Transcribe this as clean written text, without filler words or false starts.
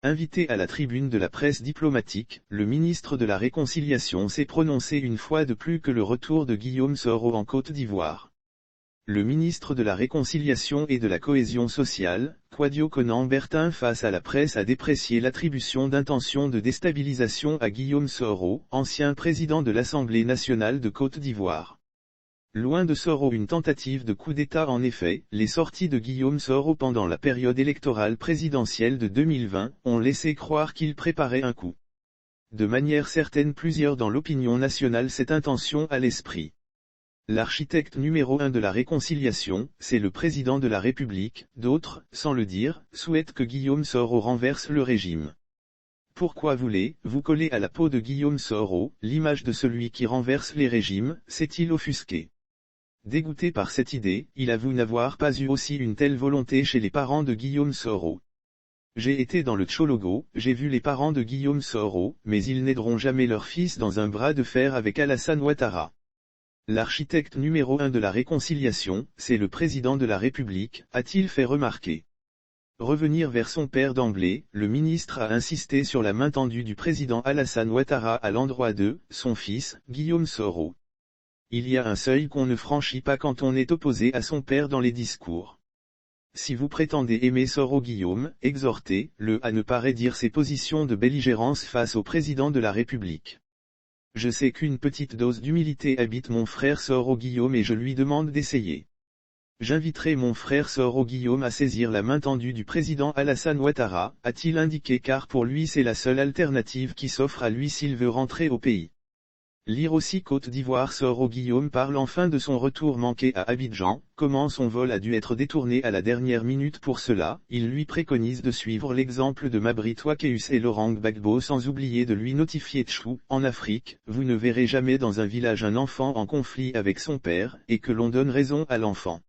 Invité à la tribune de la presse diplomatique, le ministre de la Réconciliation s'est prononcé une fois de plus que le retour de Guillaume Soro en Côte d'Ivoire. Le ministre de la Réconciliation et de la Cohésion sociale, Kwadwo Konan-Bertin face à la presse a déprécié l'attribution d'intentions de déstabilisation à Guillaume Soro, ancien président de l'Assemblée nationale de Côte d'Ivoire. Loin de Soro une tentative de coup d'État en effet, les sorties de Guillaume Soro pendant la période électorale présidentielle de 2020 ont laissé croire qu'il préparait un coup. De manière certaine plusieurs dans l'opinion nationale cette intention à l'esprit. L'architecte numéro 1 de la réconciliation, c'est le président de la République, d'autres, sans le dire, souhaitent que Guillaume Soro renverse le régime. Pourquoi voulez-vous coller à la peau de Guillaume Soro, l'image de celui qui renverse les régimes, s'est-il offusqué? Dégoûté par cette idée, il avoue n'avoir pas eu aussi une telle volonté chez les parents de Guillaume Soro. J'ai été dans le Tchologo, j'ai vu les parents de Guillaume Soro, mais ils n'aideront jamais leur fils dans un bras de fer avec Alassane Ouattara. L'architecte numéro 1 de la réconciliation, c'est le président de la République, a-t-il fait remarquer. Revenir vers son père d'emblée, le ministre a insisté sur la main tendue du président Alassane Ouattara à l'endroit de son fils, Guillaume Soro. Il y a un seuil qu'on ne franchit pas quand on est opposé à son père dans les discours. Si vous prétendez aimer Soro Guillaume, exhortez-le à ne pas raidir ses positions de belligérance face au président de la République. Je sais qu'une petite dose d'humilité habite mon frère Soro Guillaume et je lui demande d'essayer. J'inviterai mon frère Soro Guillaume à saisir la main tendue du président Alassane Ouattara, a-t-il indiqué car pour lui c'est la seule alternative qui s'offre à lui s'il veut rentrer au pays. Lire aussi Côte d'Ivoire Soro Guillaume parle enfin de son retour manqué à Abidjan, comment son vol a dû être détourné à la dernière minute pour cela, il lui préconise de suivre l'exemple de Mabry Touakeus et Laurent Gbagbo sans oublier de lui notifier Tchou, en Afrique, vous ne verrez jamais dans un village un enfant en conflit avec son père, et que l'on donne raison à l'enfant.